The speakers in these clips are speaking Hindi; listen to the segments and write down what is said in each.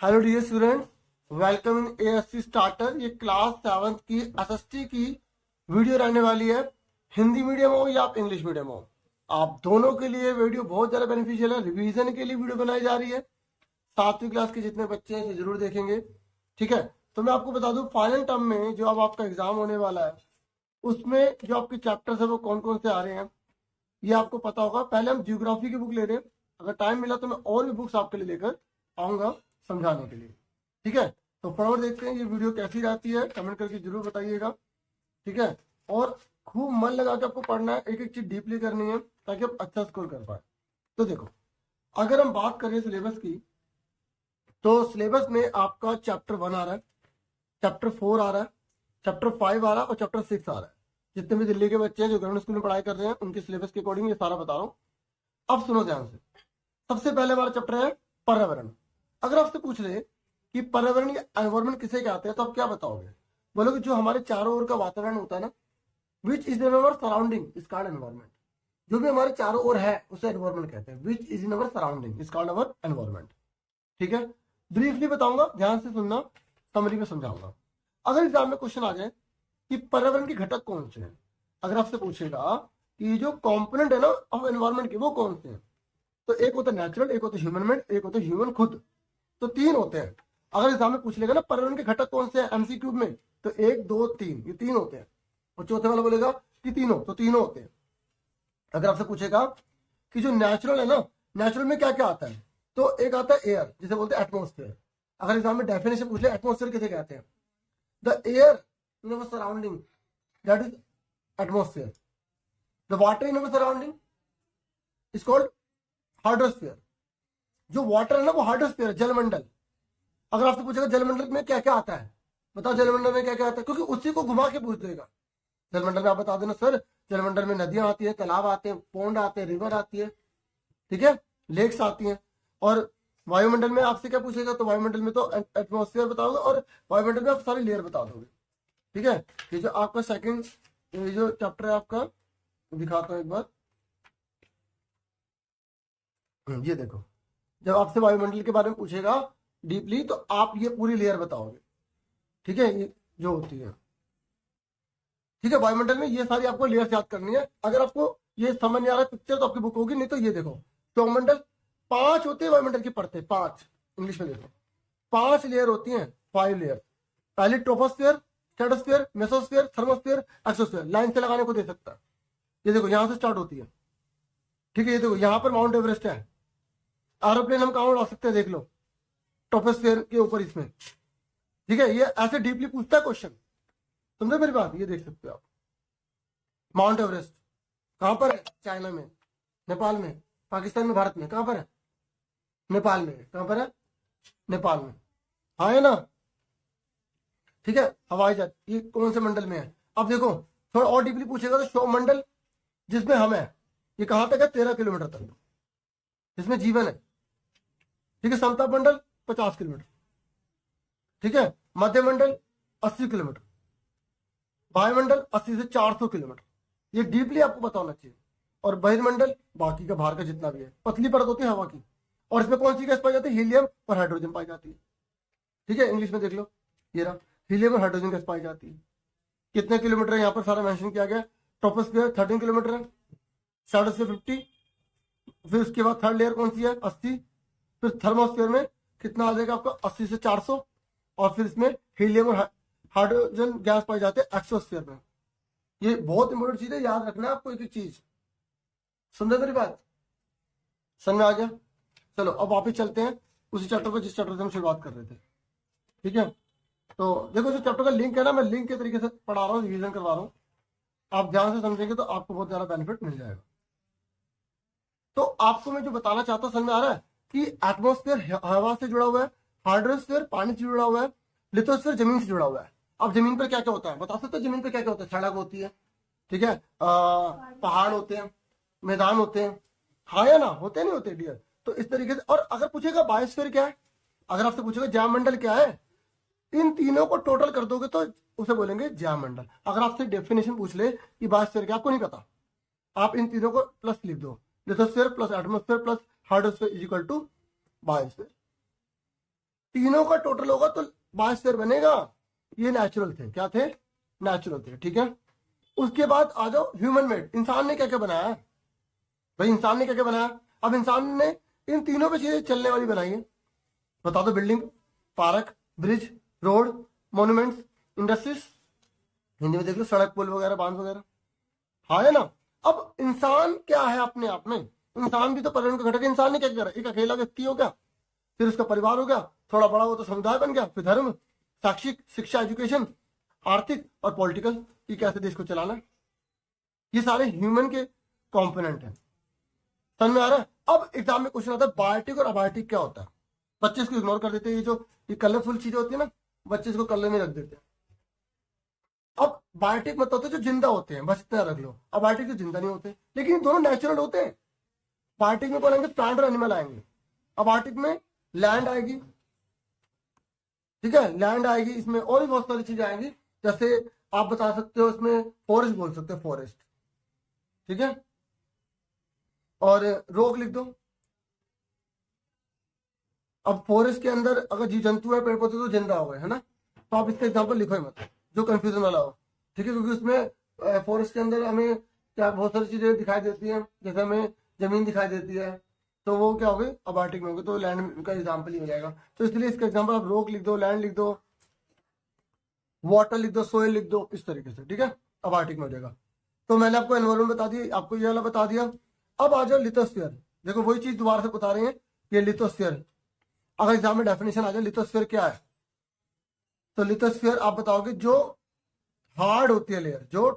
Hello dear students, welcome in ASC starter. ये क्लास 7 की एसएसटी की वीडियो रहने वाली है। हिंदी मीडियम हो या आप इंग्लिश मीडियम हो, आप दोनों के लिए वीडियो बहुत ज़्यादा बेनिफिशियल है। रिवीजन के लिए वीडियो बनाई जा रही है। 7वीं क्लास के जितने बच्चे हैं इसे जरूर देखेंगे, ठीक है। तो मैं आपको बता दूं, फाइनल टर्म में जो अब आपका एग्जाम होने वाला है उसमें जो आपके चैप्टर्स है वो कौन कौन से आ रहे हैं ये आपको पता होगा। पहले हम जियोग्राफी की बुक ले रहे हैं, अगर टाइम मिला तो मैं और भी बुक्स आपके लिए लेकर आऊँगा समझाने के लिए, ठीक है। तो फटाफट देखते हैं ये वीडियो कैसी रहती है, कमेंट करके जरूर बताइएगा, ठीक है। और खूब मन लगा के आपको पढ़ना है, एक एक चीज डीपली करनी है ताकि आप अच्छा स्कोर कर पाए। तो देखो, अगर हम बात करें सिलेबस की तो सिलेबस में आपका चैप्टर 1 आ रहा है, चैप्टर 4 आ रहा है, चैप्टर 5 आ रहा है और चैप्टर 6 आ रहा है। जितने भी दिल्ली के बच्चे हैं जो गवर्नमेंट स्कूल में पढ़ाई कर रहे हैं उनके सिलेबस के अकॉर्डिंग ये सारा बता रहा हूँ। अब सुनो ध्यान से। सबसे पहले हमारा चैप्टर है पर्यावरण। अगर आपसे पूछ ले कि पर्यावरण या एनवायरमेंट किसे कहते हैं तो आप क्या बताओगे? बोलोगे जो हमारे चारों ओर का वातावरण होता है ना, which is in our surrounding is called environment. जो भी हमारे चारों ओर है उसे एनवायरमेंट कहते हैं। Which is in our surrounding is called our environment, ठीक है। ब्रीफली बताऊंगा, ध्यान से सुनना, समरी में समझाऊंगा। अगर एग्जाम में क्वेश्चन आ जाए कि पर्यावरण के घटक कौन से हैं, अगर आपसे पूछेगा कि जो कॉम्पोनेंट है ना ऑफ एनवायरमेंट के वो कौन से हैं, तो एक होता है नेचुरल, एक होता है ह्यूमन मेड, एक होता है ह्यूमन खुद। तो 3 होते हैं। अगर एग्जाम में पूछ लेगा ना पर्यावरण के घटक कौन से हैं एमसीक्यू में, तो 1 2 3 ये 3 होते हैं। और चौथे वाला बोलेगा कि तीनों, तो तीनों होते हैं। अगर आपसे पूछेगा कि जो नेचुरल है ना, नेचुरल में क्या क्या आता है, तो एक आता है एयर, जिसे बोलते हैं एटमोस्फेयर। अगर एग्जाम में डेफिनेशन पूछ ले एटमोस्फेयर किसे कहते हैं, the air in our surrounding that is atmosphere. The water in our surrounding is called hydrosphere. जो वाटर है ना वो हाइड्रोस्फीयर है, जलमंडल। अगर आपसे पूछेगा जलमंडल में क्या क्या आता है, बताओ जलमंडल में क्या क्या आता है, क्योंकि उसी को घुमा के पूछ देगा। जलमंडल में आप बता देना सर जलमंडल में नदियां आती है, तालाब आते हैं, पोंड आते हैं, रिवर आती है, ठीक है, लेक्स आती हैं। और वायुमंडल में आपसे क्या पूछेगा, तो वायुमंडल में तो एटमोस्फेयर बताओगे और वायुमंडल में आप सारी लेयर बता दोगे, ठीक है। ये जो आपका सेकंड ये जो चैप्टर है आपका, दिखाता हूँ एक बार। ये देखो, जब आपसे वायुमंडल के बारे में पूछेगा डीपली तो आप ये पूरी लेयर बताओगे, ठीक है, ये जो होती है, ठीक है। वायुमंडल में ये सारी आपको लेयर्स याद करनी है। अगर आपको ये समझ नहीं आ रहा है पिक्चर तो आपकी बुक होगी, नहीं तो ये देखो, वायुमंडल 5 होते हैं, वायुमंडल की परतें 5, इंग्लिश में देखो 5 लेयर होती हैं, 5 लेयर। पहली troposphere, stratosphere, mesosphere, thermosphere, exosphere. Line से लगाने को दे सकता है। ये देखो यहाँ से स्टार्ट होती है, ठीक है। ये देखो यहाँ पर माउंट एवरेस्ट है। एरोप्लेन हम कहाँ उड़ा सकते हैं, देख लो, ट्रोपोस्फीयर के ऊपर इसमें, ठीक है। ये ऐसे डीपली पूछता है क्वेश्चन, समझे मेरी बात। ये देख सकते हो आप, माउंट एवरेस्ट कहां पर है, चाइना में, नेपाल में, पाकिस्तान में, भारत में, कहां पर है, नेपाल में। कहां पर है, नेपाल में, हाँ है ना, ठीक है। हवाई जहाज ये कौन से मंडल में है। अब देखो थोड़ा और डीपली पूछेगा तो सौर मंडल जिसमें हम है ये कहां तक है, 13 किलोमीटर तक, जिसमें जीवन है, ठीक है। समताप मंडल 50 किलोमीटर, ठीक है। मध्य मंडल 80 किलोमीटर, वायुमंडल 80 से 400 किलोमीटर। ये डीपली आपको पता होना चाहिए। और बहिर्मंडल बाकी का बाहर का जितना भी है, पतली परत होती है हवा की, और इसमें कौन सी गैस पाई जाती है, हीलियम और हाइड्रोजन पाई जाती है, ठीक है। इंग्लिश में देख लो, ये रहा, हीलियम और हाइड्रोजन गैस पाई जाती है। कितने किलोमीटर है यहाँ पर सारा मेंशन किया गया। ट्रोपोस्फीयर 13 किलोमीटर है, स्ट्रेटोस्फीयर 50, फिर उसके बाद थर्ड लेयर कौन सी है, 80, फिर थर्मोस्फीयर में कितना आ जाएगा आपका 80 से 400, और फिर इसमें हीलियम और हाइड्रोजन गैस पाई जाते हैं एक्सोस्फीयर में। ये बहुत इंपॉर्टेंट चीज है, याद रखना है आपको एक एक चीज। समझे मेरी बात, समझ में आ गया। चलो अब वापस चलते हैं उसी चैप्टर पर जिस चैप्टर से हम शुरुआत कर रहे थे, ठीक है। तो देखो जो चैप्टर का लिंक है ना, मैं लिंक के तरीके से पढ़ा रहा हूँ, रिवीजन करवा रहा हूँ। आप ध्यान से समझेंगे तो आपको बहुत ज्यादा बेनिफिट मिल जाएगा। तो आपको मैं जो बताना चाहता हूँ समझ में आ रहा है कि एटमोस्फेयर हवा से जुड़ा हुआ है, हाइड्रोस्फीयर पानी से जुड़ा हुआ है, लिथोस्फीयर जमीन से जुड़ा हुआ है। अब जमीन पर क्या क्या होता है बता सकते हो, जमीन पर क्या क्या होता है, सड़क होती है, ठीक है, पहाड़ होते हैं, मैदान होते हैं, हाँ या ना, होते नहीं होते डियर। तो इस तरीके से। और अगर पूछेगा बायोस्फीयर क्या है, अगर आपसे पूछेगा जैवमंडल क्या है, इन तीनों को टोटल कर दोगे तो उसे बोलेंगे जैवमंडल। अगर आपसे डेफिनेशन पूछ ले कि बायोस्फीयर क्या, आपको नहीं पता, आप इन तीनों को प्लस लिख दो, lithosphere plus atmosphere plus hydrosphere is equal to biosphere. तीनों का टोटल होगा तो बायोस्फीयर बनेगा। ये नेचुरल थे, क्या थे? नेचुरल थे, ठीक है। उसके बाद आ जाओ ह्यूमन मेड, इंसान ने क्या क्या बनाया है भाई, इंसान ने क्या क्या बनाया। अब इंसान ने इन तीनों पे चीजें चलने वाली बनाई है, बता दो। Building, park, bridge, road, monuments, industries, Hindi में देख लो सड़क, पुल वगैरह, बांध वगैरह, हाँ है ना। अब इंसान क्या है अपने आप में? इंसान भी तो पर्यावरण का घटक है। इंसान ने क्या करा? एक अकेला व्यक्ति हो गया, फिर उसका परिवार हो गया, थोड़ा बड़ा हो तो समुदाय बन गया, फिर धर्म, शैक्षिक, शिक्षा, एजुकेशन, आर्थिक और पॉलिटिकल, कि कैसे देश को चलाना। ये सारे ह्यूमन के कंपोनेंट हैं। समझ में आ रहा है? अब एग्जाम में क्वेश्चन आता है बायोटिक और अबायोटिक क्या होता है। बच्चे इसको इग्नोर कर देते हैं, ये जो ये कलरफुल चीजें होती है ना, बच्चे इसको कलर में रख देते हैं। अब बायोटिक मतलब होते हैं जो जिंदा होते हैं, बस इतना रख लो। अबायोटिक जो जिंदा नहीं होते, लेकिन दोनों नेचुरल होते हैं। बायोटिक में कौन आएंगे? प्लांट और एनिमल आएंगे। अबायोटिक में लैंड आएगी, ठीक है, लैंड आएगी, इसमें और भी बहुत सारी चीजें आएंगी। जैसे आप बता सकते हो इसमें फॉरेस्ट बोल सकते हो, फॉरेस्ट, ठीक है। और रोग लिख दो। अब फॉरेस्ट के अंदर अगर जीव जंतु है, पेड़ पौधे तो जिंदा हो गए, है ना। तो आप इसका एग्जाम्पल लिखो ही मत, जो कंफ्यूजन वाला हो, ठीक है। क्योंकि उसमें फॉरेस्ट के अंदर हमें क्या बहुत सारी चीजें दिखाई देती हैं, जैसे हमें जमीन दिखाई देती है, तो वो क्या हो गई? अबायोटिक में हो गई, तो लैंड का एग्जाम्पल ही हो जाएगा। तो इसलिए इसका एग्जाम्पल आप रोक लिख दो, लैंड लिख दो, वाटर लिख दो, सोयल लिख दो, इस तरीके से, ठीक है, अबायोटिक में हो जाएगा। तो मैंने आपको एनवायरमेंट बता दी, आपको ये वाला बता दिया। अब आ जाओ लिथोस्फीयर। देखो वही चीज दोबारा से बता रहे हैं, ये लिथोस्फीयर। अगर एग्जाम में डेफिनेशन आ जाए लिथोस्फीयर क्या है, तो लिथोस्फीयर आप बताओगे जो हार्ड होती है लेयर, जो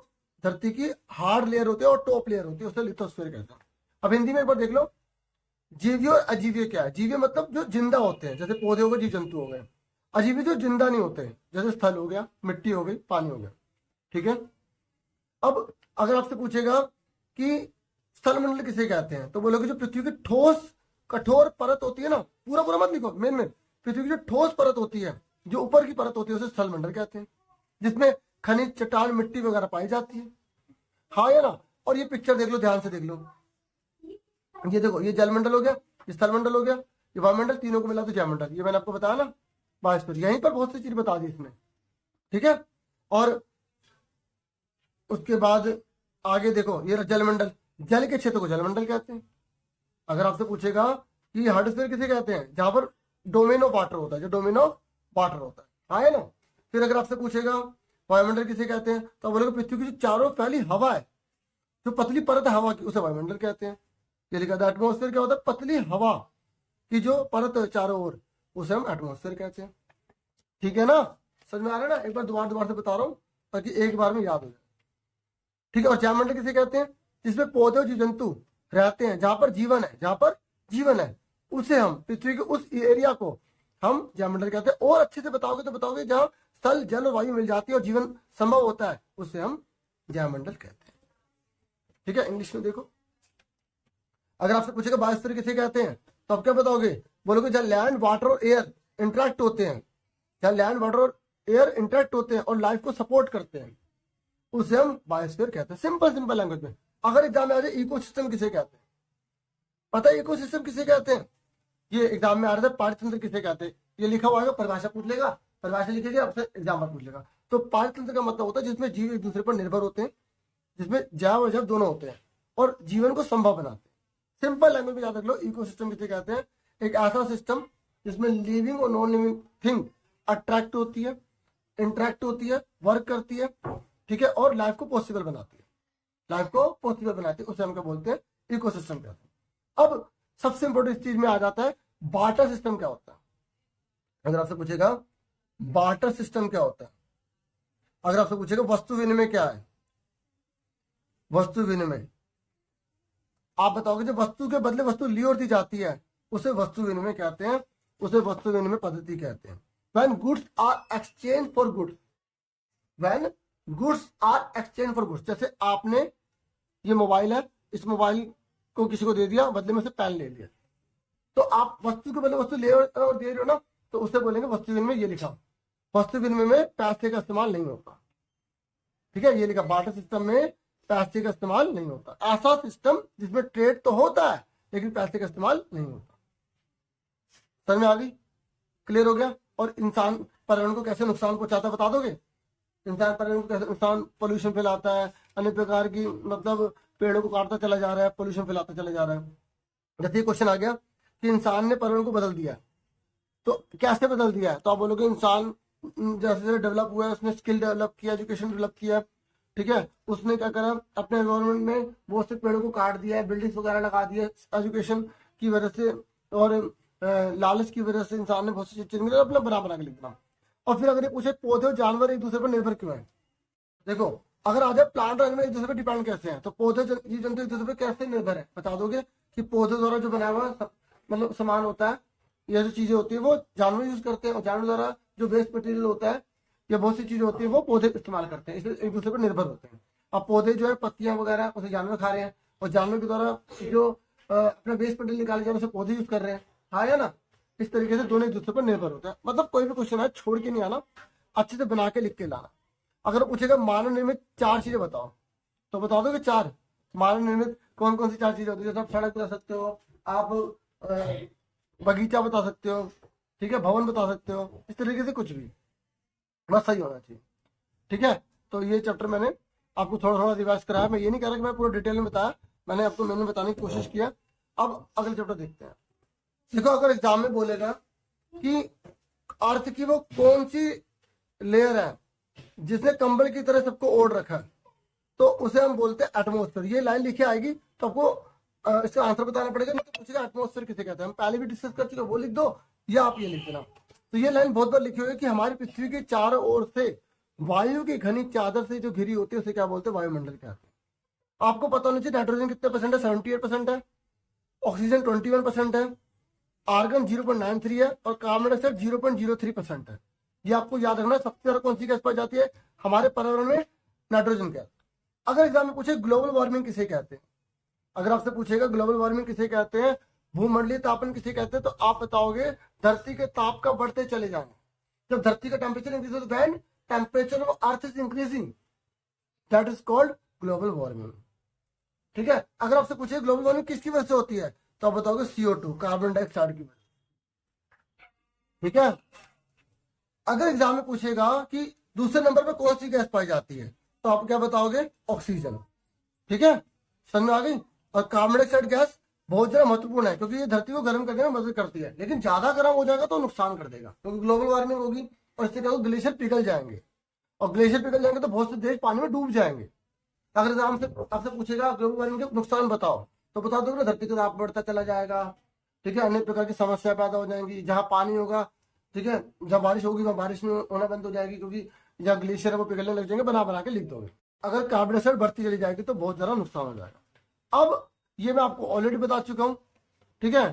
धरती की हार्ड लेयर होती है और टॉप लेयर होती है, उसे लिथोस्फीयर कहते हैं। अब हिंदी में एक बार देख लो, जीवीय और अजीवीय क्या है। जीवीय मतलब जो जिंदा होते हैं, जैसे पौधे हो गए, जीव जंतु हो गए। अजीवीय जो जिंदा नहीं होते, जैसे स्थल हो गया, मिट्टी हो गई, पानी हो गया, ठीक है। अब अगर आपसे पूछेगा कि स्थल मंडल किसे कहते हैं, तो बोलोगे जो पृथ्वी की ठोस कठोर परत होती है ना, पूरा पूरा मत लिखो, मेन पृथ्वी की जो ठोस परत होती है, जो ऊपर की परत होती है, उसे स्थल मंडल कहते हैं, जिसमें खनिज, चट्टान, मिट्टी वगैरह पाई जाती है, हाँ या ना। और ये पिक्चर देख लो, ध्यान से देख लो, ये देखो, ये जलमंडल हो गया, ये स्थल मंडल हो गया, ये वायुमंडल, तीनों को मिला तो जयमंडल। ये मैंने आपको बताया ना बायोस्फीयर, यहीं पर बहुत सी चीज बता दी इसमें, ठीक है। और उसके बाद आगे देखो, ये जलमंडल, जल के क्षेत्र को जलमंडल कहते हैं। अगर आपसे पूछेगा कि हाइड्रोस्फीयर किसे कहते हैं, जहां पर डोमेन ऑफ वाटर होता है, जो डोमेन ऑफ वाटर होता है, हाँ है ना। फिर अगर आपसे पूछेगा वायुमंडल किसे कहते हैं, तो बोलोगे पृथ्वी की जो चारों फैली हवा है, जो पतली परत है हवा की, उसे वायुमंडल कहते हैं। ये लिखा था एटमॉस्फेयर क्या होता है? पतली हवा की जो परत है चारों ओर, उसे हम एटमॉस्फेयर कहते हैं, ठीक है ना। समझ में आ रहा है ना? एक बार दोबारा से बता रहा हूँ ताकि एक बार में याद हो जाए, ठीक है। और जयमंडल किसे कहते हैं? जिसमें पौधे और जीव जंतु रहते हैं, जहां पर जीवन है, जहां पर जीवन है, उसे हम, पृथ्वी के उस एरिया को हम जयमंडल कहते हैं। और अच्छे से बताओगे तो बताओगे जहां स्थल, जल और वायु मिल जाती है और जीवन संभव होता है, उसे हम जयमंडल कहते हैं, ठीक है। इंग्लिश में देखो, अगर आपसे पूछेगा बायोस्फीयर किसे कहते हैं, तो आप क्या बताओगे? बोलोगे जहां लैंड, वाटर और एयर इंटरेक्ट होते हैं, जहां लैंड, वाटर और एयर इंटरेक्ट होते हैं और लाइफ को सपोर्ट करते हैं, उसे हम बायोस्फीयर कहते हैं, सिंपल लैंग्वेज में। अगर एग्जाम में आ जाए इकोसिस्टम किसे कहते हैं, पता है इकोसिस्टम किसे कहते हैं? ये एग्जाम में आ रहा था, पारितंत्र किसे कहते हैं, ये लिखा हुआ है, परिभाषा पूछ लेगा, परिभाषा लिखेगा, आपसे एग्जाम पूछ लेगा। तो पारितंत्र का मतलब होता है जिसमें जीव एक दूसरे पर निर्भर होते हैं, जिसमें जैव और जैव दोनों होते हैं और जीवन को संभव बनाते हैं। सिंपल लैंग्वेज में याद रख लो, इकोसिस्टम किसे कहते हैं? एक ऐसा सिस्टम जिसमें लिविंग और नॉन लिविंग थिंग अट्रैक्ट होती है, इंटरेक्ट होती है, वर्क करती है, ठीक है, और लाइफ को पॉसिबल बनाती है, लाइफ को पॉसिबल बनाती है, उसे हम क्या बोलते हैं? इकोसिस्टम कहते हैं। अब सबसे इंपॉर्टेंट चीज में आ जाता है बार्टर सिस्टम क्या होता है। अगर आपसे पूछेगा बार्टर सिस्टम क्या होता है, अगर आपसे पूछेगा वस्तु विनिमय क्या है, वस्तु विनिमय, आप बताओगे जो वस्तु के बदले वस्तु ली और दी जाती है, उसे वस्तु विनिमय कहते हैं, उसे वस्तु विनिमय पद्धति कहते हैं। When goods are exchanged for goods, when goods are exchanged for goods, जैसे आपने ये मोबाइल है, इस मोबाइल को किसी को दे दिया, बदले में से पेन ले लिया, तो आप वस्तु के बदले वस्तु ले और दे रहे हो ना, तो उसे बोलेंगे वस्तु विनिमय। ये लिखा, वस्तु विनिमय में पैसे का इस्तेमाल नहीं होता, ठीक है, ये लिखा, बार्टर सिस्टम में पैसे का इस्तेमाल नहीं होता। ऐसा सिस्टम जिसमें ट्रेड तो होता है लेकिन पैसे का इस्तेमाल नहीं होता। समझ में आ गई? क्लियर हो गया। और इंसान पर्यावरण को कैसे नुकसान पहुंचाता है बता दोगे? इंसान पर्यावरण को कैसे नुकसान, पोल्यूशन फैलाता है, अन्य प्रकार की मतलब पेड़ों को काटता चला जा रहा है, पोल्यूशन फैलाता चला जा रहा है। जैसे क्वेश्चन आ गया कि इंसान ने पर्यावरण को बदल दिया, तो कैसे बदल दिया है? तो आप बोलोगे इंसान जैसे जैसे डेवलप हुआ है, उसने स्किल डेवलप किया, एजुकेशन डेवलप किया, ठीक है, उसने क्या करा, अपने एनवायरमेंट में बहुत से पेड़ों को काट दिया है, बिल्डिंग्स वगैरह लगा दी है एजुकेशन की वजह से, और लालच की वजह से इंसान ने बहुत सी चीजें अपना बना के लिख दिया। और फिर अगर ये पूछे पौधे और जानवर एक दूसरे पर निर्भर क्यों है, देखो अगर आ जाए प्लांट और एनिमल एक दूसरे पर डिपेंड कैसे हैं, तो पौधे जीव जंतु एक दूसरे पर कैसे निर्भर है बता दोगे? कि पौधे द्वारा जो बनाया हुआ मतलब सामान होता है, ये जो चीजें होती है वो जानवर यूज करते हैं, और जानवर द्वारा जो वेस्ट मटेरियल होता है या बहुत सी चीजें होती है वो पौधे इस्तेमाल करते हैं, इसलिए एक दूसरे पर निर्भर होते हैं। अब पौधे जो है पत्तियां वगैरह उसे जानवर खा रहे हैं, और जानवर के द्वारा जो अपना वेस्ट मटेरियल निकाले जा रहे हैं उसे पौधे यूज कर रहे हैं, हाँ या ना? इस तरीके से दोनों एक दूसरे पर निर्भर होते हैं। मतलब कोई भी क्वेश्चन है छोड़ के नहीं आना, अच्छे से बना के लिख के लाना। अगर पूछेगा मानव निर्मित 4 चीजें बताओ, तो बता दोगे 4? मानव निर्मित कौन कौन सी 4 चीजें होती है? जैसे आप सड़क बता सकते हो, आप बगीचा बता सकते हो, ठीक है, भवन बता सकते हो, इस तरीके से कुछ भी बस सही होना चाहिए, ठीक है। तो ये चैप्टर मैंने आपको थोड़ा थोड़ा रिवाइज कराया, मैं ये नहीं कह रहा कि मैं पूरा डिटेल में बताया, मैंने आपको मैंने बताने की कोशिश किया। अब अगले चैप्टर देखते हैं। देखो अगर एग्जाम में बोलेगा कि अर्थ की वो कौन सी लेयर है जिसने कंबल की तरह सबको ओढ़ रखा है, तो उसे हम बोलते हैं एटमॉस्फेयर। ये लाइन लिखे आएगी तो आपको इसका आंसर बताना पड़ेगा, नहीं तो पूछेगा एटमॉस्फेयर किसे कहते हैं, हम पहले भी डिस्कस कर चुके हैं, वो लिख दो या आप ये लिख देना। तो ये लाइन बहुत बार लिखी हुई है कि हमारी पृथ्वी के चारों ओर से वायु की घनी चादर से जो घिरी होती है उसे क्या बोलते हैं? वायुमंडल कहते हैं। आपको पता होना चाहिए नाइट्रोजन कितने परसेंट है? 78% है, ऑक्सीजन 21% है, आर्गन 0.93 है, और कार्बन डाइऑक्साइड 0.03% है। ये आपको याद रखना है। सबसे ज्यादा कौन सी गैस पाई जाती है हमारे पर्यावरण में? Nitrogen gas. अगर एग्जाम में पूछे ग्लोबल वार्मिंग किसे कहते हैं, अगर आपसे पूछेगा ग्लोबल वार्मिंग किसे कहते हैं, भूमंडलीय तापन किसे कहते हैं, तो आप बताओगे धरती के ताप का बढ़ते चले जाना। जब धरती का टेम्परेचर इंक्रीज होता है, when temperature of earth is increasing, that is called global warming, ठीक है। अगर आपसे पूछे ग्लोबल वार्मिंग किसकी वजह से होती है, तो आप बताओगे CO2, कार्बन डाइऑक्साइड की वजह से, ठीक है। अगर एग्जाम में पूछेगा कि दूसरे नंबर पर कौन सी गैस पाई जाती है, तो आप क्या बताओगे? ऑक्सीजन, ठीक है, समझ में आ गई। और कार्बन डाइऑक्साइड गैस बहुत ज्यादा महत्वपूर्ण है, क्योंकि ये धरती को गर्म करने में मदद करती है, लेकिन ज्यादा गर्म हो जाएगा तो नुकसान कर देगा, क्योंकि ग्लोबल वार्मिंग होगी और इससे क्या होगा? ग्लेशियर पिघल जाएंगे, और ग्लेशियर पिघल जाएंगे तो बहुत से देश पानी में डूब जाएंगे। अगर एग्जाम से आपसे पूछेगा ग्लोबल वार्मिंग के नुकसान बताओ, तो बता दोगे ना धरती का ताप बढ़ता चला जाएगा, ठीक है, अनेक प्रकार की समस्या पैदा हो जाएंगी। जहां पानी होगा, ठीक है, जब बारिश होगी वहां बारिश में होना बंद हो जाएगी, क्योंकि जहाँ ग्लेशियर है वो पिघलने लग जाएंगे। बना के लिख दोगे। अगर कार्बन डाइऑक्साइड बढ़ती चली जाएगी तो बहुत ज्यादा नुकसान हो जाएगा। अब ये मैं आपको ऑलरेडी बता चुका हूँ, ठीक है,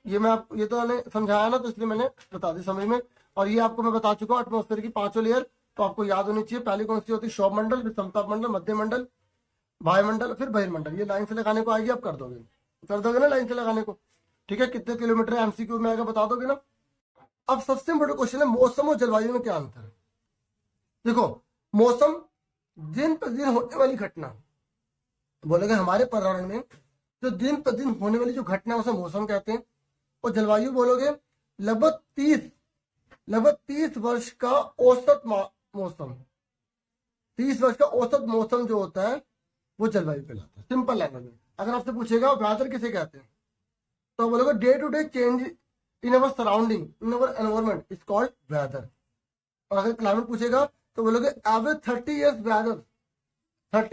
ये तो मैंने समझाया ना, तो इसलिए मैंने बता दी समझ में। और ये आपको मैं बता चुका हूँ एटमॉस्फेयर की 5 लेयर, तो आपको याद होनी चाहिए। पहली कौन सी होती है? शोभ मंडल, फिर समताप मंडल, मध्य मंडल, वायुमंडल, फिर बहिर्मंडल। ये लाइन से लगाने को आएगी, आप कर दोगे ना लाइन से लगाने को, ठीक है। कितने किलोमीटर MCQ में आएगा बता दोगे ना। अब सबसे इम्पोर्टेंट क्वेश्चन है मौसम और जलवायु में क्या अंतर है। देखो मौसम दिन प्रतिदिन होने वाली घटना, बोलेगे हमारे पर्यावरण में जो दिन प्रतिदिन होने वाली जो घटना है उसे मौसम कहते हैं। और जलवायु बोलोगे लगभग 30 वर्ष का औसत मौसम, 30 वर्ष का औसत मौसम जो होता है वो जलवायु कहलाता है, सिंपल लैंग्वेज में। अगर आपसे पूछेगा वेदर किसे कहते हैं, तो बोलोगे day to day change in our surrounding, in our environment is called weather. और अगर क्लाइमेट पूछेगा तो बोलोगे average 30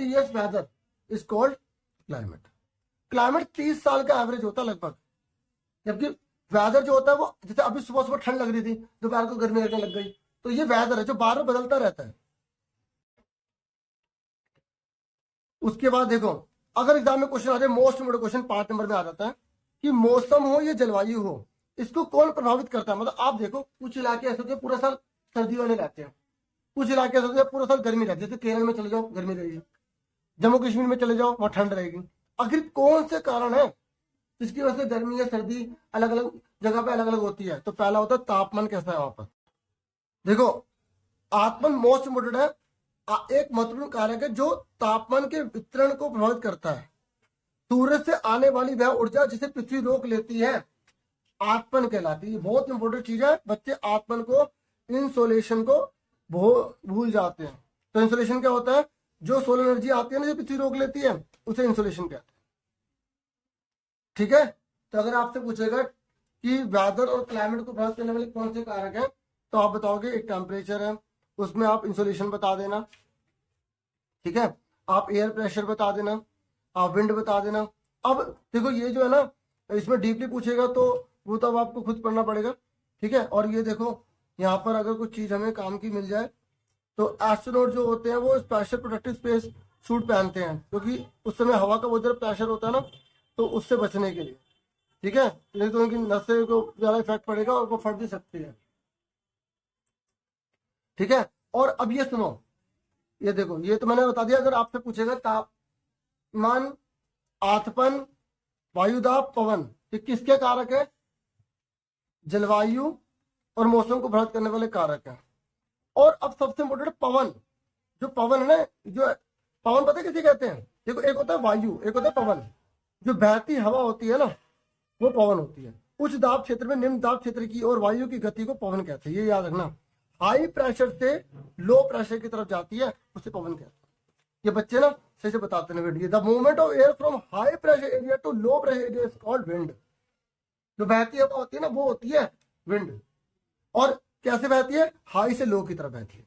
years weather is called climate. Climate 30 साल का एवरेज होता है लगभग, जबकि वेदर जो होता है वो जैसे अभी सुबह सुबह ठंड लग रही थी, दोपहर को गर्मी लगने लग गई, तो ये वेदर है जो बार बार बदलता रहता है। उसके बाद देखो अगर एग्जाम में क्वेश्चन आ जाए, मोस्ट इम्पोर्टेंट क्वेश्चन 5 नंबर में आ जाता है कि मौसम हो या जलवायु हो, इसको कौन प्रभावित करता है। मतलब आप देखो कुछ इलाके ऐसे होते हैं पूरा साल सर्दी वाले रहते हैं, कुछ इलाके ऐसे होते हैं पूरा साल गर्मी रहती है। जैसे केरल में चले जाओ गर्मी रहेगी, जम्मू कश्मीर में चले जाओ वहां ठंड रहेगी। आखिर कौन से कारण है जिसकी वजह से गर्मी या सर्दी अलग अलग जगह पे अलग अलग होती है। तो पहला होता है तापमान कैसा है वहां पर। देखो तापमान मोस्ट इम्पोर्टेंट है, एक महत्वपूर्ण कारक है जो तापमान के वितरण को प्रभावित करता है। सूर्य से आने वाली वह ऊर्जा जिसे पृथ्वी रोक लेती है आत्मन कहलाती है। बहुत इंपॉर्टेंट चीज है, बच्चे आत्मन को, इंसोलेशन को भूल जाते हैं। तो इंसोलेशन क्या होता है? जो सोलर एनर्जी आती है ना, जो पृथ्वी रोक लेती है, उसे इंसोलेशन कहते हैं। ठीक है, तो अगर आपसे पूछेगा कि वेदर और क्लाइमेट को प्रभावित करने वाले कौन से कारक हैं, तो आप बताओगे एक टेम्परेचर है, उसमें आप इंसोलेशन बता देना। ठीक है, आप एयर प्रेशर बता देना, आप विंड बता देना। अब देखो ये जो है ना, इसमें डीपली पूछेगा तो वो तो अब आपको खुद पढ़ना पड़ेगा। ठीक है, और ये देखो यहाँ पर अगर कुछ चीज हमें काम की मिल जाए तो एस्ट्रोनॉट जो होते हैं वो स्पेशल प्रोटेक्टिव स्पेस सूट पहनते हैं, क्योंकि उस समय हवा का बहुत ज़्यादा प्रेशर होता है ना, तो उससे बचने के लिए। ठीक है, नहीं तो उनकी नसें को ज़्यादा इफेक्ट पड़ेगा और वो फट भी सकती है। ठीक है, और अब ये सुनो, ये देखो, ये तो मैंने बता दिया। अगर आपसे पूछेगा तापमान, आतपन, वायुदाब, पवन, ये किसके कारक है? जलवायु और मौसम को प्रभावित करने वाले कारक है। और अब सबसे इम्पोर्टेंट पवन। जो पवन है ना, जो पवन पता है किसे कहते हैं? देखो, एक होता है वायु, एक होता है पवन। जो बहती हवा होती है ना, वो पवन होती है। उच्च दाब क्षेत्र में निम्न दाब क्षेत्र की और वायु की गति को पवन कहते हैं, ये याद रखना। हाई प्रेशर से लो प्रेशर की तरफ जाती है, उसे पवन कहते हैं। ये बच्चे ना सही से बताते हैं wind. The movement of air from high pressure area to low pressure area is called wind. जो बहती हवा होती है ना, वो होती है विंड। और कैसे बहती है? हाई से लो की तरफ बहती है।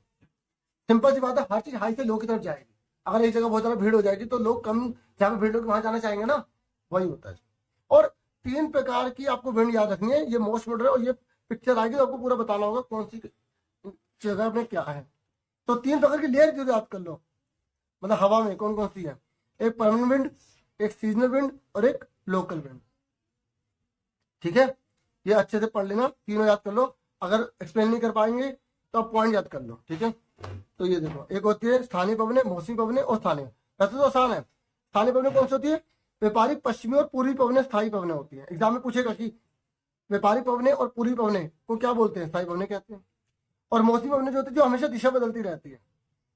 सिंपल सी बात है, हर चीज हाई से लो की तरफ जाएगी। अगर एक जगह बहुत ज्यादा भीड़ हो जाएगी तो लोग कम, जहां पे भीड़ होगी वहां जाना चाहेंगे ना, वही होता है। और 3 प्रकार की आपको विंड याद रखनी है। ये मोस्ट मॉडरेट, और ये पिक्चर आएगी तो आपको पूरा बताना होगा कौन सी जगह में क्या है। तो 3 प्रकार की लेयर जो याद कर लो, मतलब हवा में कौन कौन सी है। एक परमानेंट विंड, एक सीजनल विंड और एक लोकल विंड। ठीक है, ये अच्छे से पढ़ लेना, तीनों याद कर लो। अगर एक्सप्लेन नहीं कर पाएंगे तो आप पॉइंट याद कर लो। ठीक है, तो ये देखो, एक होती है स्थानीय पवने, मौसमी पवने और स्थानीय। वैसे तो आसान है। स्थानीय पवने कौन सी होती है? व्यापारिक पश्चिमी और पूर्वी पवने स्थायी पवने होती है। एग्जाम में पूछेगा कि व्यापारिक पवने और पूर्वी पवने को क्या बोलते हैं? स्थायी पवने कहते हैं। और मौसमी पवने जो होती है, जो हमेशा दिशा बदलती रहती है।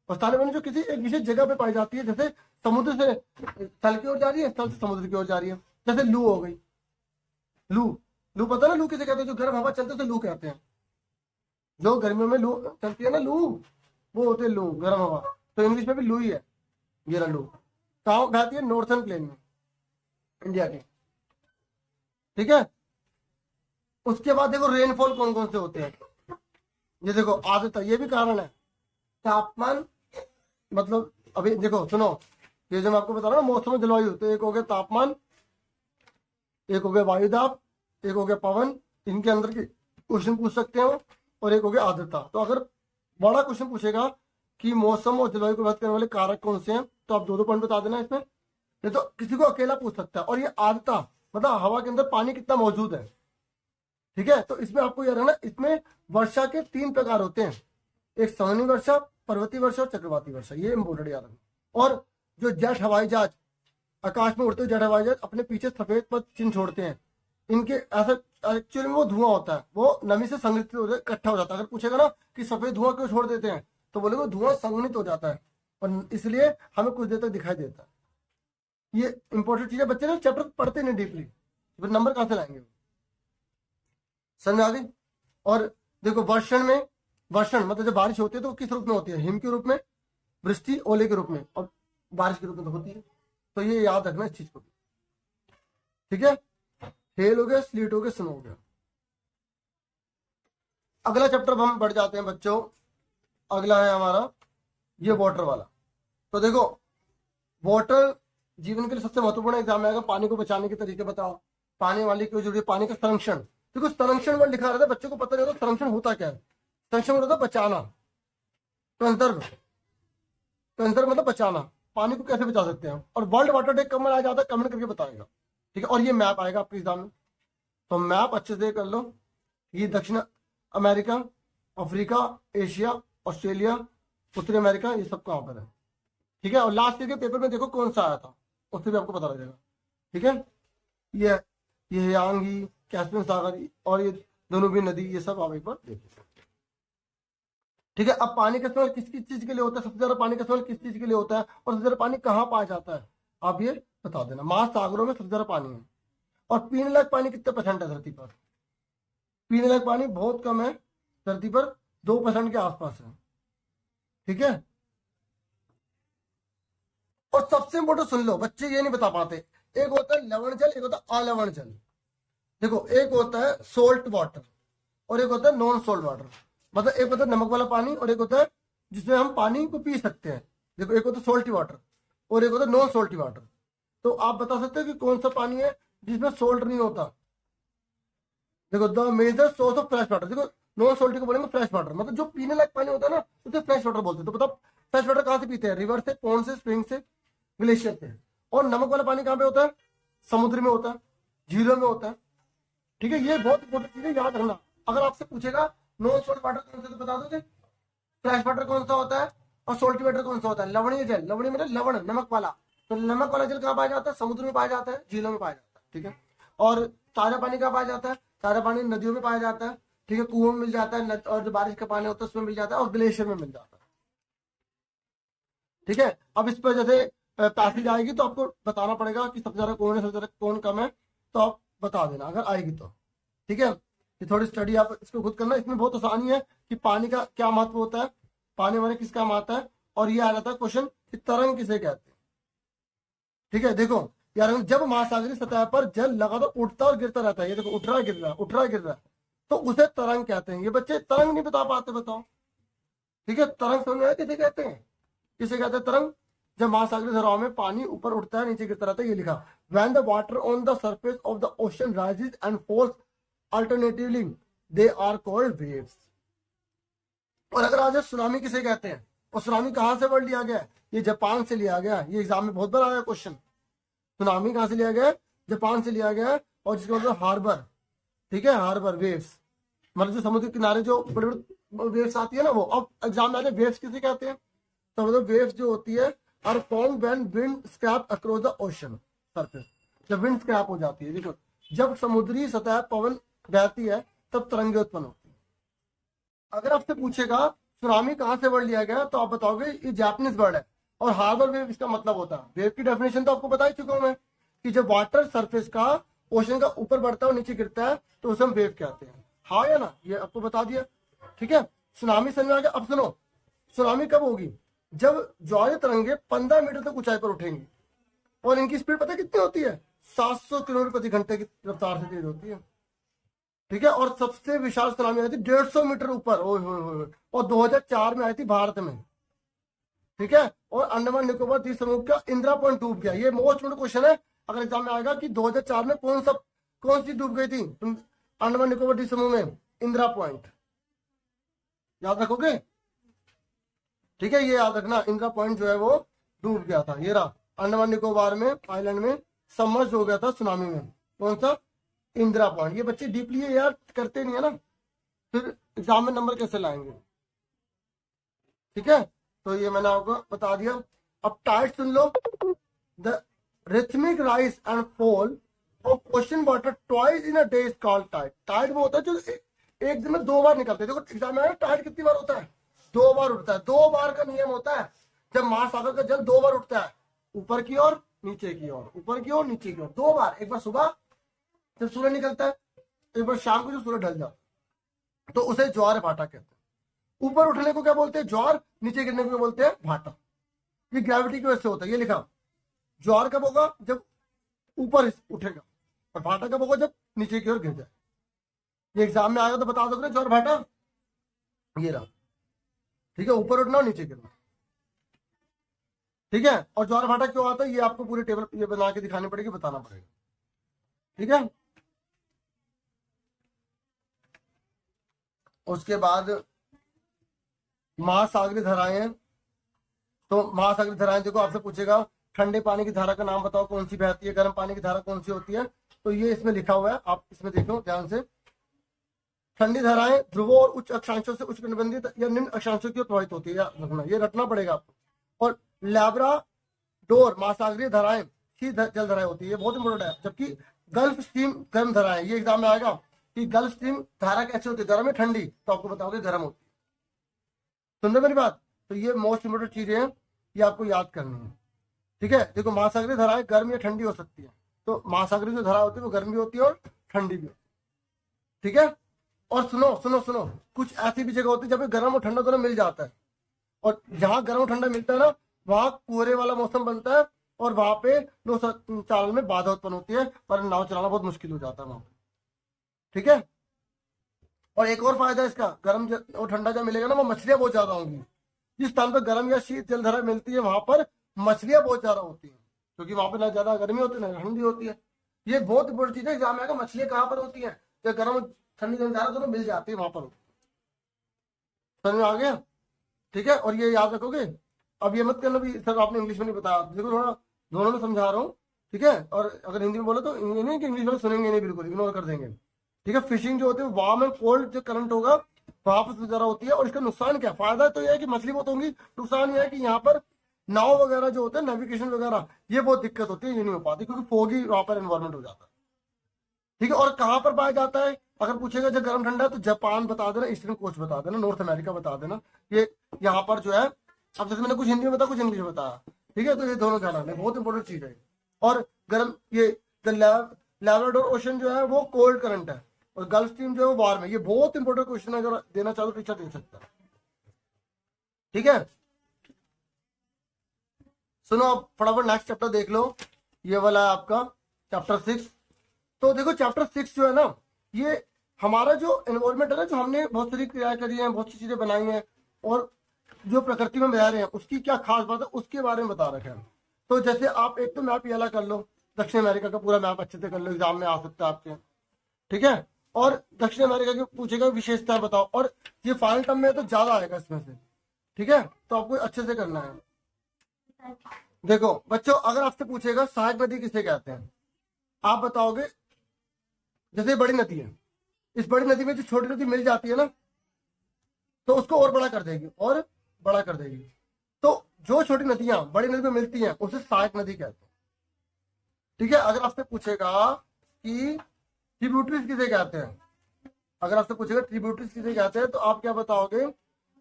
और स्थानीय पवने जो किसी एक विशेष जगह पे पाई जाती है, जैसे समुद्र से स्थल की ओर जा रही है, स्थल से समुद्र की ओर जा रही है। जैसे लू हो गई, लू, लू पता ना लू किसे कहते हैं? जो गर्म हवा चलते हैं तो लू कहते हैं। जो गर्मियों में लू चलती है ना, लू, वो होते हैं लू, गर्म हवा। तो इंग्लिश में भी लू ही है। ये लू कहाँ बहती है? नॉर्थर्न प्लेन में, इंडिया के। ठीक है, उसके बाद देखो रेनफॉल कौन कौन से होते हैं। ये देखो आर्द्रता, ये भी कारण है। तापमान, मतलब अभी देखो सुनो, ये जो मैं आपको बता रहा हूँ मौसम और जलवायु, तो एक हो गया तापमान, एक हो गया वायुदाब, एक हो गया पवन, इनके अंदर के क्वेश्चन पूछ सकते हो, और एक हो गया आर्द्रता। तो अगर बड़ा क्वेश्चन पूछेगा कि मौसम और जलवायु को प्रभावित करने वाले कारक कौन से हैं, तो आप 2-2 पॉइंट बता देना इसमें। नहीं तो किसी को अकेला पूछ सकता है। और ये आर्द्रता मतलब हवा के अंदर पानी कितना मौजूद है। ठीक है, तो इसमें आपको याद रखना, इसमें वर्षा के 3 प्रकार होते हैं। एक सामान्य वर्षा, पर्वतीय वर्षा और चक्रवाती वर्षा, ये इंपोर्टेंट याद रखना। और जो जेट हवाई जहाज, आकाश में उड़ते हुए जेट हवाई जहाज अपने पीछे सफेद पथ चिन्ह छोड़ते हैं। इनके ऐसा एक्चुअली में वो धुआं होता है, वो नमी से संग्रहित हो इकट्ठा हो जाता है। अगर पूछेगा ना कि सफेद धुआं क्यों छोड़ देते हैं, तो बोले वो धुआं संघनित हो जाता है और इसलिए हमें कुछ देर तक दिखाई देता है। ये इंपॉर्टेंट चीज है। बच्चे ना चैप्टर पढ़ते नहीं डीपली, फिर नंबर कहां से लाएंगे? समझ आ गई? और देखो वर्षण में, वर्षण मतलब जब बारिश होती है तो किस रूप में होती है? हिम के रूप में, वृष्टि, ओले के रूप में, और बारिश के रूप में तो होती है। तो ये याद रखना इस चीज को। ठीक है, हेल हो गया, स्लीट हो गया, स्नो हो गया। अगला चैप्टर हम बढ़ जाते हैं बच्चों। अगला है हमारा ये वाटर वाला। तो देखो वाटर जीवन के लिए सबसे महत्वपूर्ण एग्जाम आएगा। पानी को बचाने के तरीके बताओ, पानी वाली क्यों जरूरी, पानी का संरक्षण। देखो संरक्षण वर्ड लिखा रहता है, बच्चों को पता नहीं होता संरक्षण होता क्या है। संरक्षण होता है बचाना, कंजर्व, कंजर्व मतलब बचाना। पानी को कैसे बचा सकते हैं। और वर्ल्ड वाटर डे कब मनाया जाता है, कमेंट करके बताएगा। ठीक है, और ये मैप आएगा आपके एग्जाम में, तो मैप अच्छे से कर लो। ये दक्षिण अमेरिका, अफ्रीका, एशिया, ऑस्ट्रेलिया, उत्तरी अमेरिका, ये सब कहाँ पर है। ठीक है, और लास्ट ईयर के पेपर में देखो कौन सा आया था, उससे भी आपको पता लग जाएगा। ठीक है, ये यांगी, कैस्पियन सागर और ये दोनों भी नदी, ये सब आप एक बार देखिए। ठीक है, अब पानी का इस्तेमाल किस किस चीज के लिए होता है, सबसे ज्यादा पानी का इस्तेमाल किस चीज के लिए होता है, और सबसे ज्यादा पानी कहाँ पाया जाता है, आप ये बता देना। महासागरों में सबसे ज्यादा पानी है। और पीने लायक पानी कितने % है धरती पर, पीने लायक पानी बहुत कम है धरती पर, 2% के आसपास है। ठीक है, और सबसे इम्पोर्टेंट सुन लो, बच्चे ये नहीं बता पाते, एक होता है लवण जल, एक होता है अलवण जल। देखो, एक होता है सोल्ट वाटर और एक होता है नॉन सोल्ट वाटर। मतलब एक होता है नमक वाला पानी और एक होता है जिसमें हम पानी को पी सकते हैं। देखो, एक होता है सोल्टी वाटर और एक होता है नॉन सोल्टी वाटर। तो आप बता सकते हो कि कौन सा पानी है जिसमें सोल्ट नहीं होता। देखो, the major source of fresh water, देखो नॉन सोल्टी को बोलेंगे फ्रेश वाटर, मतलब जो पीने लायक पानी होता है ना उसे फ्रेश वाटर बोलते हैं। तो बताओ फ्रेश वाटर कहाँ से पीते हैं? रिवर से, पॉन्ड से, स्प्रिंग से, ग्लेशियर से। और नमक वाला पानी कहाँ पे होता है? समुद्र में होता है, झीलों में होता है। ठीक है, ये बहुत इंपॉर्टेंट चीज है, याद रखना। अगर आपसे पूछेगा नॉन सोल्ट वाटर कौन सा, तो बता दोगे फ्रेश वाटर कौन सा होता है और सोल्टी वाटर कौन सा होता है? लवणीय जल, लवणीय मतलब लवण, नमक वाला। तो नमक वाला जल कहाँ पाया जाता है? समुद्र में पाया जाता है, झीलों में पाया जाता है। ठीक है, और ताजा पानी कहाँ पाया जाता है? ताजा पानी नदियों में पाया जाता है। ठीक है, कुओं में मिल जाता है, और जो बारिश का पानी होता है उसमें मिल जाता है, और ग्लेशियर में मिल जाता है। ठीक है, अब इस पर जैसे पैसेज आएगी तो आपको बताना पड़ेगा कि सबसे ज्यादा कौन है, सबसे ज्यादा कौन कम है, तो आप बता देना अगर आएगी तो। ठीक है, ये थोड़ी स्टडी आप इसको खुद करना। इसमें बहुत आसानी है कि पानी का क्या महत्व होता है, पानी हमारे किस काम आता है, और ये आ जाता है क्वेश्चन कि तरंग किसे कहते हैं। ठीक है, देखो यार, जब महासागरीय सतह पर जल लगातार उठता और गिरता रहता है, ये देखो उठ रहा है गिर रहा है, उठ रहा है गिर रहा है, तो उसे तरंग कहते हैं। ये बच्चे तरंग नहीं बता पाते, बताओ। ठीक है, तरंग समझ में आया किसे कहते हैं? किसे कहते हैं तरंग? जब महासागरीय धाराओं में पानी ऊपर उठता है नीचे गिरता रहता है, ये लिखा, when the water on the surface of the ocean rises and falls alternatively they are called waves. और अगर आज सुनामी किसे कहते हैं, और सुनामी कहां से वर्ड लिया गया? ये जापान से लिया गया। ये एग्जाम में बहुत बार आया क्वेश्चन, सुनामी कहां से लिया गया? जापान से लिया गया, और जिसका मतलब हार्बर। ठीक है, हार्बर वेव्स मतलब जो समुद्र किनारे जो बड़े बड़े वेव्स आती है ना, वो। अब एग्जाम में आते वेव्स किसे कहते हैं? तो मतलब वेव्स जो होती है are formed when wind scrape across the ocean surface. जब विंड स्क्रैप हो जाती है, देखो जब समुद्री सतह पवन बहती है तब तरंगे उत्पन्न होती है। अगर आपसे पूछेगा सुनामी कहां से वर्ड लिया गया, तो आप बताओगे ये जापानीज वर्ड है। और हार्बर वेव इसका मतलब होता है, वेव की डेफिनेशन तो आपको बता ही चुका हूं मैं, कि जब वाटर सरफेस का ओशन का ऊपर बढ़ता है और नीचे गिरता है तो उसे हम वेव कहते हैं। हाँ या ना, ये आपको बता दिया। ठीक है, सुनामी समझ में आ गया। अब सुनो, सुनामी कब होगी? जब ज्वारीय तरंगे 15 मीटर तक ऊंचाई पर उठेंगी, और इनकी स्पीड पता है कितनी होती है? 700 किलोमीटर प्रति घंटे की रफ्तार से तेज होती है। ठीक है, और सबसे विशाल सुनामी आई थी 150 मीटर ऊपर, और 2004 में आई थी भारत में। ठीक है, और अंडमान निकोबार द्वीप समूह का इंदिरा पॉइंट डूब गया। ये मोस्ट इम्पोर्टेंट क्वेश्चन है, अगर एग्जाम में आएगा कि 2004 में कौन सी डूब गई थी अंडमान निकोबार द्वीप समूह में? इंदिरा पॉइंट, याद रखोगे? ठीक है, ये याद रखना, इंदिरा पॉइंट जो है वो डूब गया था। ये रहा अंडमान निकोबार में, आइलैंड में सबमर्ज हो गया था सुनामी में। कौन सा? इंदिरा पॉइंट। ये बच्चे डीपली याद करते नहीं है ना, फिर एग्जाम में नंबर कैसे लाएंगे? ठीक है, तो ये मैंने आपको बता दिया। अब टाइड सुन लो, the rhythmic rise and fall of ocean water twice in a day is called tide. Tide वो होता है जो एक दिन में 2 बार निकलते हैं। देखो एग्जाम में टाइड कितनी बार होता है? 2 बार उठता है। 2 बार का नियम होता है, जब महासागर का जल 2 बार उठता है, ऊपर की ओर नीचे की ओर, ऊपर की ओर नीचे की ओर, 2 बार। एक बार सुबह जब सूरज निकलता है, एक बार शाम को जब सूरज ढल जाता है, तो उसे ज्वार भाटा कहते हैं। ऊपर उठने को क्या बोलते हैं? ज्वार। नीचे गिरने को क्या बोलते हैं? भाटा। ये ग्रेविटी की वजह से होता है। ये लिखा, ज्वार कब होगा? जब ऊपर उठेगा, और भाटा कब होगा? जब नीचे की ओर गिर जाए। ये एग्जाम में आएगा तो बता दोगे ज्वार भाटा, ये रहा। ठीक है, ऊपर उठना और नीचे गिरना। ठीक है, और ज्वार भाटा क्यों आता है ये आपको पूरी टेबल ये बना के दिखानी पड़ेगी, बताना पड़ेगा। ठीक है, उसके बाद महासागरीय धाराएं। तो महासागरीय धाराएं देखो, आपसे पूछेगा ठंडे पानी की धारा का नाम बताओ, कौन सी बहती है? गर्म पानी की धारा कौन सी होती है? तो ये इसमें लिखा हुआ है, आप इसमें देखो ध्यान से। ठंडी धाराएं ध्रुवों और उच्च अक्षांशों से उच्च कटिबंधीय या निम्न अक्षांशों की ओर प्रवाहित होती है, ये रटना पड़ेगा आपको। और लैब्राडोर महासागरीय धाराएं शीत जल धाराएं होती है, ये बहुत इंपॉर्टेंट है। जबकि गल्फ स्ट्रीम गर्म धाराएं, ये एग्जाम में आएगा कि गल्फ स्ट्रीम धारा कैसे होती है? गर्म है ठंडी? तो आपको बताओगे गर्म होती है। सुन मेरी बात? तो ये मोस्ट इंपोर्टेंट चीजें हैं, ये आपको याद करनी है। ठीक है, देखो महासागरीय धाराएं गर्म या ठंडी हो सकती है, तो महासागरीय जो धारा होती है वो गर्म भी होती है और ठंडी भी होती है। ठीक है, और सुनो सुनो सुनो, कुछ ऐसी भी जगह होती है जब गर्म और ठंडा दोनों मिल जाता है, और जहां गर्म और ठंडा मिलता है ना, वहां कोहरे वाला मौसम बनता है, और वहां पे नाव चालन में बाधा उत्पन्न होती है, पर नाव चलाना बहुत मुश्किल हो जाता है वहां पे। ठीक है। और एक और फायदा है इसका, गर्म और ठंडा जब मिलेगा ना, वो मछलियां बहुत ज्यादा होंगी। जिस स्थान पर गर्म या शीत जलधारा मिलती है वहां पर मछलियां बहुत ज्यादा होती हैं, क्योंकि वहां पर ना ज्यादा गर्मी होती है ना ठंडी होती है। ये बहुत इंपॉर्टेंट चीज है एग्जाम में आएगा, मछलियां कहाँ पर होती है, जब गर्म और ठंडी जलधारा दोनों मिल जाती है वहां पर। समझ में आ गया? ठीक है। और ये याद रखोगे, अब ये मत करना भी सर आपने इंग्लिश में नहीं बताया, देखो थोड़ा दोनों में समझा रहा हूँ। ठीक है। और अगर हिंदी में बोले तो ये नहीं कि इंग्लिश में सुनेंगे नहीं, बिल्कुल इग्नोर कर देंगे। ठीक है। फिशिंग जो होती है वार्म एंड कोल्ड जो करंट होगा वहां पर ज्यादा होती है। और इसका नुकसान क्या, फायदा तो यह है कि मछली बहुत होंगी, नुकसान यह है कि यहाँ पर नाव वगैरह जो होते हैं, नेविगेशन वगैरह, ये बहुत दिक्कत होती है, ये नहीं हो पाती क्योंकि फोगी वहां पर एनवायरमेंट हो जाता है। ठीक है। और कहाँ पर पाया जाता है, अगर पूछेगा जब गर्म ठंडा है तो जापान बता देना, ईस्टर्न कोस्ट बता देना, नॉर्थ अमेरिका बता देना। ये यहाँ पर जो है, अब जैसे मैंने कुछ हिंदी में बताया कुछ इंग्लिश में बताया। ठीक है। तो ये दोनों ध्यान रखना, बहुत इंपॉर्टेंट चीज है। और गर्म ये लैब्राडोर ओशन जो है वो कोल्ड करंट है, और गल्फ स्ट्रीम जो है वो वार्म है। ये बहुत इंपॉर्टेंट क्वेश्चन है, अगर देना चाहो तो टीचर दे सकता है। ठीक है। सुनो अब फटाफट नेक्स्ट चैप्टर देख लो, ये वाला है आपका चैप्टर 6। तो देखो चैप्टर 6 जो है ना, ये हमारा जो एनवायरमेंट है ना, जो हमने बहुत सारी क्रियाएं करी हैं, बहुत सी चीजें बनाई हैं, और जो प्रकृति में रह रहे हैं उसकी क्या खास बात है उसके बारे में बता रखा है। तो जैसे आप एक तो मैप ये वाला कर लो, दक्षिण अमेरिका का पूरा मैप अच्छे से कर लो, एग्जाम में आ सकता है आपके। ठीक है। और दक्षिण अमेरिका की पूछेगा विशेषता बताओ, और ये फाइनल टर्म में तो ज्यादा आएगा इसमें से। ठीक है। तो आपको अच्छे से करना है। देखो बच्चों, अगर आपसे पूछेगा सहायक नदी किसे कहते हैं, आप बताओगे जैसे बड़ी नदी है, इस बड़ी नदी में जो छोटी नदी मिल जाती है ना, तो उसको और बड़ा कर देगी, और बड़ा कर देगी। तो जो छोटी नदियां बड़ी नदी में मिलती हैं उसे सहायक नदी कहते हैं। ठीक है। अगर आपसे पूछेगा कि ट्रिब्यूटरीज किसे कहते हैं, अगर आपसे पूछेगा ट्रिब्यूटरीज किसे कहते हैं, तो आप क्या बताओगे,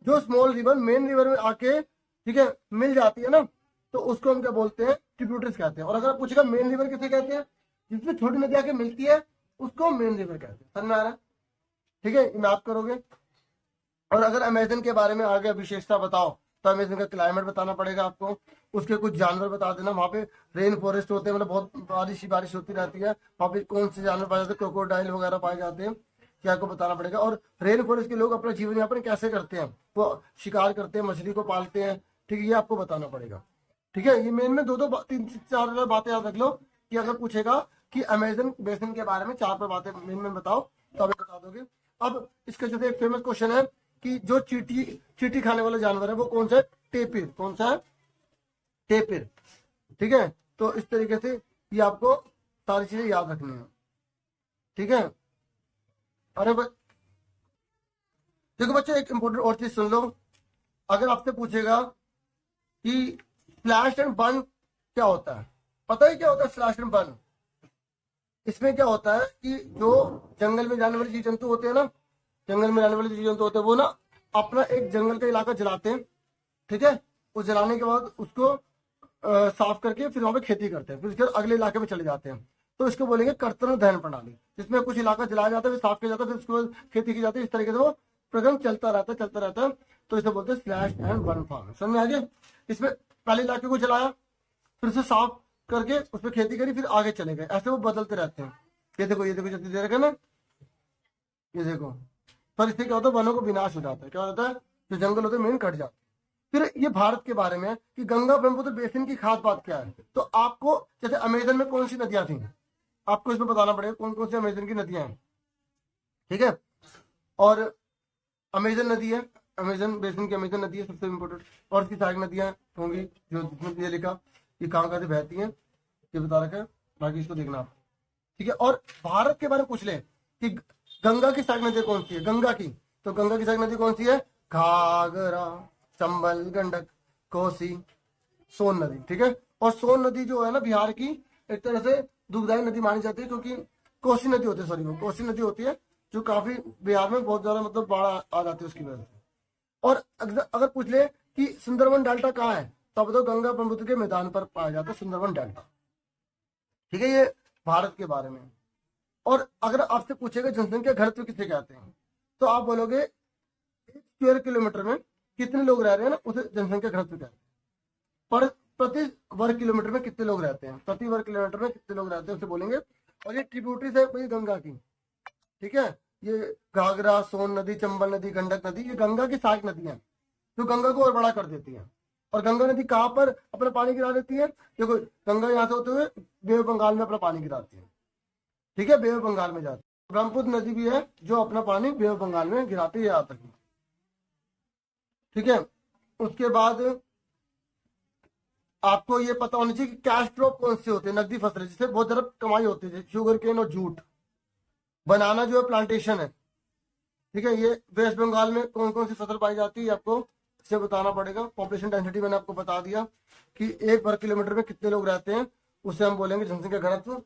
जो स्मॉल रिवर मेन रिवर में आके, ठीक है, मिल जाती है ना, तो उसको हम क्या बोलते हैं, ट्रिब्यूटरीज कहते हैं। और अगर पूछेगा मेन रिवर किसे कहते हैं, जिसमें छोटी नदी आके मिलती है उसको मेन रिवर कहते हैं। समझ में आ रहा है? ठीक है। मैप करोगे। और अगर अमेजन के बारे में आगे विशेषता बताओ, तो अमेजन का क्लाइमेट बताना पड़ेगा आपको, उसके कुछ जानवर बता देना, वहां पे रेन फॉरेस्ट होते हैं, मतलब बहुत बारिश होती रहती है, वहां पे कौन से जानवर पाए जाते हैं, क्रोकोडाइल वगैरह पाए जाते हैं, क्या आपको बताना पड़ेगा। और रेन फॉरेस्ट के लोग अपना जीवन यापन कैसे करते हैं, वो शिकार करते हैं, मछली को पालते हैं। ठीक है। ये आपको बताना पड़ेगा। ठीक है। ये मेन में दो तीन चार बातें याद रख लो, कि अगर पूछेगा कि अमेजन बेसिन के बारे में 4 बातें मेन में बताओ, तो आप बता दोगे। अब इसका जैसे एक फेमस क्वेश्चन है कि जो चींटी खाने वाला जानवर है वो कौन सा है, टेपिर। कौन सा है, टेपिर। ठीक है। तो इस तरीके से ये आपको सारी चीजें याद रखनी है। ठीक है। अरे देखो बच्चों, एक इंपॉर्टेंट और चीज सुन लो, अगर आपसे पूछेगा कि स्लैश एंड बर्न क्या होता है, पता है क्या होता है स्लैश एंड बर्न? इसमें क्या होता है कि जो जंगल में जाने वाले जीव जंतु होते हैं ना, जंगल में रहने वाले जीव जंतु होते हैं, वो ना अपना एक जंगल का इलाका जलाते हैं। ठीक है। उस जलाने के बाद उसको साफ करके फिर वहां पे खेती करते हैं, फिर उसके अगले इलाके में चले जाते हैं। तो इसको बोलेंगे कर्तन दहन प्रणाली, जिसमें कुछ इलाका जलाया जाता है, फिर साफ किया जाता है, फिर उसके बाद खेती की जाती है। इस तरीके से वो प्रक्रम चलता रहता है। तो इसे बोलते हैं स्लैश एंड बर्न फार्म। समझ में आ गया? इसमें पहले इलाके को जलाया, फिर उसे साफ करके उस पर खेती करी, फिर आगे चले गए, ऐसे वो बदलते रहते हैं। ये देखो जल्दी दे रखा ना, ये देखो। पर इससे क्या होता है, वनों को विनाश हो जाता है। क्या होता है, जो जंगल होते हैं मेन कट जाते हैं। फिर ये भारत के बारे में है कि गंगा ब्रह्मपुत्र बेसिन की खास बात क्या है। तो आपको जैसे अमेजन में कौन सी नदियां थी, आपको इसमें बताना पड़ेगा कौन कौन सी अमेजन की नदियां हैं। ठीक है। और अमेजन नदी है, अमेजन बेसिन की अमेजन नदी है सबसे इंपोर्टेंट, और इसकी सहायक नदियां होंगी जो जिसमें ये लिखा ये कहाँ से बहती हैं, ये बता रखा है, बाकी इसको देखना आप। ठीक है। और भारत के बारे में पूछ ले कि गंगा की सहायक नदी कौन सी है, गंगा की, तो गंगा की सहायक नदी कौन सी है, घाघरा, चंबल, गंडक, कोसी, सोन नदी। ठीक है। और सोन नदी जो है ना बिहार की एक तरह से दुखदायी नदी मानी जाती है, क्योंकि कोसी नदी होती है, सॉरी वो कोसी नदी होती है, जो काफी बिहार में बहुत ज्यादा मतलब बाढ़ आ जाती है उसकी वजह से। और अगर पूछ ले कि सुंदरवन डेल्टा कहाँ है, तो बताओ गंगा ब्रह्मपुत्र के मैदान पर पाया जाता है सुंदरवन डेल्टा। ठीक है। ये भारत के बारे में। और अगर आपसे पूछेगा जनसंख्या घनत्व किसे कहते हैं, तो आप बोलोगे 1 स्क्वायर किलोमीटर में कितने लोग रह रहे हैं ना, उसे जनसंख्या घनत्व कहते हैं। पर प्रति वर्ग किलोमीटर में कितने लोग रहते हैं, प्रति वर्ग किलोमीटर में कितने लोग रहते हैं उसे बोलेंगे। और ये ट्रिब्यूटरीज है भाई गंगा की, ठीक है। ये घाघरा, सोन नदी, चंबल नदी, गंडक नदी, ये गंगा की सहायक नदियां जो गंगा को और बड़ा कर देती हैं। और गंगा नदी कहाँ पर अपना पानी गिरा देती है, देखो गंगा यहाँ से होते हुए बे ऑफ बंगाल में अपना पानी गिराती है, ठीक है, बे ऑफ बंगाल में जाती है। ब्रह्मपुत्र नदी भी है जो अपना पानी बे ऑफ बंगाल में गिराती है यहाँ तक, ठीक है। उसके बाद आपको ये पता होना चाहिए कि कैश क्रॉप कौन से होते हैं, नकदी फसलें जिससे बहुत ज्यादा कमाई होती है, शुगर केन और जूट। बनाना जो है प्लांटेशन है, ठीक है। ये वेस्ट बंगाल में कौन कौन सी फसल पाई जाती है आपको इसे बताना पड़ेगा। पॉपुलेशन डेंसिटी मैंने आपको बता दिया कि 1 वर्ग किलोमीटर में कितने लोग रहते हैं, उसे हम बोलेंगे जनसंख्या घनत्व।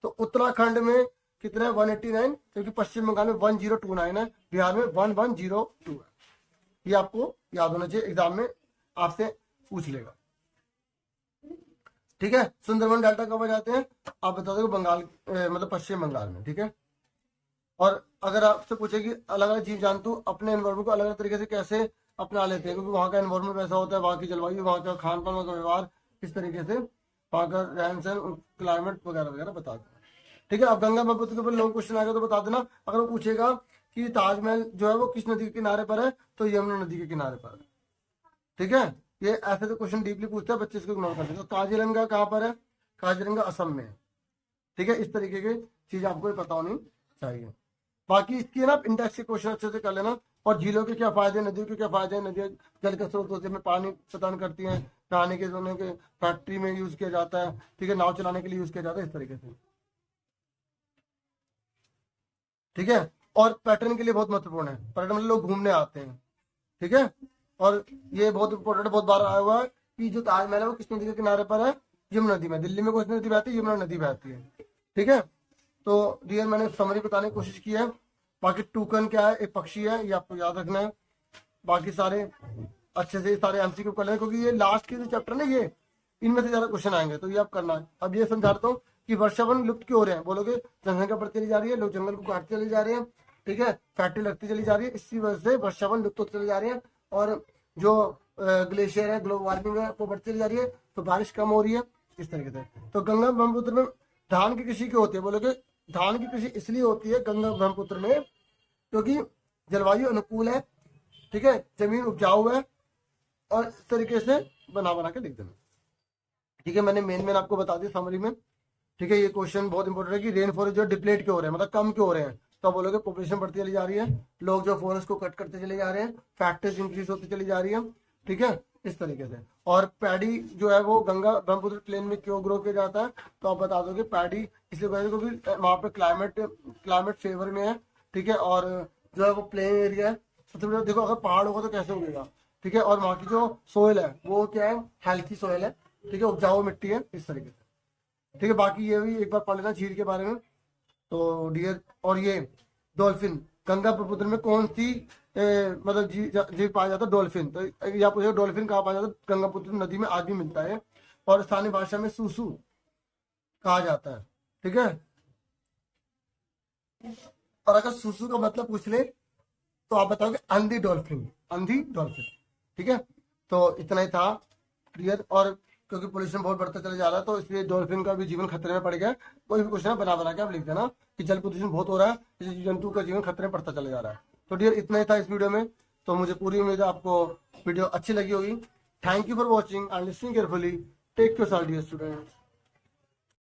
तो उत्तराखंड में कितना है 189, क्योंकि पश्चिम बंगाल में 1029 है, बिहार में 1102 है। ये आपको याद होना चाहिए, एग्जाम में आपसे पूछ लेगा, ठीक है। सुंदरवन डेल्टा कब आ जाते हैं आप बता दो, बंगाल मतलब पश्चिम बंगाल में, ठीक है। और अगर आपसे पूछे कि अलग अलग जीव जंतु अपने एनवायरमेंट को अलग अलग तरीके से कैसे अपना लेते हैं, क्योंकि वहाँ का एनवायरमेंट वैसा होता है, वहाँ की जलवायु, वहाँ का खान पान, वहाँ का व्यवहार, किस तरीके से वहाँ का रहन सहन, क्लाइमेट वगैरह वगैरह बता दें, ठीक है। अब गंगा ब्रह्मपुत्र के ऊपर लॉन्ग क्वेश्चन आएगा तो बता देना। अगर वो पूछेगा कि ताजमहल जो है वो किस नदी के किनारे पर है, तो यमुना नदी के किनारे पर है, ठीक है। ये ऐसे तो क्वेश्चन डीपली पूछता है, बच्चे इसको इग्नोर कर देते हैं। तो काजीरंगा कहाँ पर है, काजीरंगा असम में है, ठीक है। इस तरीके की चीज आपको पता होनी चाहिए। बाकी इसकी ना इंडेक्स के क्वेश्चन अच्छे से कर लेना। और झीलों के क्या फायदे, नदियों के क्या फायदे हैं, नदियां जल के स्रोत होते हैं, पानी प्रदान करती हैं, नहाने के धोने के, फैक्ट्री में यूज किया जाता है, ठीक है, नाव चलाने के लिए यूज किया जाता है, इस तरीके से, ठीक है। और पैटर्न के लिए बहुत महत्वपूर्ण है, पर्यटन मतलब लोग घूमने आते हैं, ठीक है। और ये बहुत इंपॉर्टेंट, बहुत बार आया हुआ है कि जो ताजमहल है वो किस नदी के किनारे पर है, यमुना नदी में। दिल्ली में कौन सी नदी बहती है, यमुना नदी बहती है, ठीक है। तो डियर मैंने समरी बताने की कोशिश की है। बाकी टूकन क्या है, एक पक्षी है, ये आपको याद रखना है। बाकी सारे अच्छे से सारे एमसीक्यू कर लेना, क्योंकि ये लास्ट के जो चैप्टर ना ये इनमें से ज्यादा क्वेश्चन आएंगे, तो ये आप करना है। अब ये समझा देता हूँ कि वर्षावन लुप्त क्यों हो रहे हैं, बोलोगे जनसंख्या बढ़ती चली जा रही है, लोग जंगल को काटते चले जा रहे हैं, ठीक है, फैक्ट्री लगती चली जा रही है, इसी वजह से वर्षावन लुप्त होते चले जा रहे हैं। और जो ग्लेशियर है, ग्लोबल वार्मिंग है, वो बढ़ती चली जा रही है, तो बारिश कम हो रही है, इस तरीके से। तो गंगा ब्रह्मपुत्र में धान की कृषि क्यों होती है, बोलोगे धान की कृषि इसलिए होती है गंगा ब्रह्मपुत्र में क्योंकि जलवायु अनुकूल है, ठीक है, जमीन उपजाऊ है, और इस तरीके से बना के लिख देना, ठीक है। मैंने मेन आपको बता दिया समरी में, ठीक है। ये क्वेश्चन बहुत इंपॉर्टेंट है कि रेन फॉरेस्ट जो डिप्लेट क्यों हो रहे हैं, मतलब कम क्यों हो रहे हैं। तो आप बोलोगे पॉपुलेशन बढ़ती चली जा रही है, लोग जो फॉरेस्ट को कट करते चले जा रहे हैं, फैक्ट्रीज इंक्रीज होती चली जा रही है, ठीक है, इस तरीके से। और पैडी जो है वो गंगा ब्रह्मपुत्र प्लेन में क्यों ग्रो किया जाता है, तो आप बता दोगे पैडी इसलिए क्योंकि वहाँ पे क्लाइमेट फेवर में है, ठीक है। और जो है वो प्लेन एरिया है, सबसे बड़ा देखो अगर पहाड़ होगा तो कैसे उगेगा, ठीक है। और वहाँ की जो सोयल है वो क्या है, हेल्थी सोयल है, ठीक है, उपजाऊ मिट्टी है, इस तरीके से, ठीक है। बाकी ये भी एक बार पढ़ लेना झील के बारे में। तो डियर, और ये डॉल्फिन गंगा ब्रह्मपुत्र में कौन सी मतलब जीव पाया जाता है, डॉल्फिन। तो यहाँ पूछेगा डॉल्फिन कहाँ पाया जाता है, गंगा पुत्र नदी में आज भी मिलता है, और स्थानीय भाषा में सूसू कहा जाता है, ठीक है। और अगर सूसू का मतलब पूछ ले तो आप बताओगे अंधी डॉल्फिन, ठीक है। तो इतना ही था क्लियर। और क्योंकि पोल्यूशन बहुत बढ़ता चला जा रहा है तो इसलिए डॉल्फिन का भी जीवन खतरे में पड़ गया। कोई भी क्वेश्चन बना के आप लिख देना कि जल प्रदूषण बहुत हो रहा है, इसलिए जंतु का जीवन खतरे में पड़ता चला जा रहा है। तो डियर इतना ही था इस वीडियो में। तो मुझे पूरी उम्मीद है आपको वीडियो अच्छी लगी होगी। Thank you for watching and listening carefully. Take yourself dear students.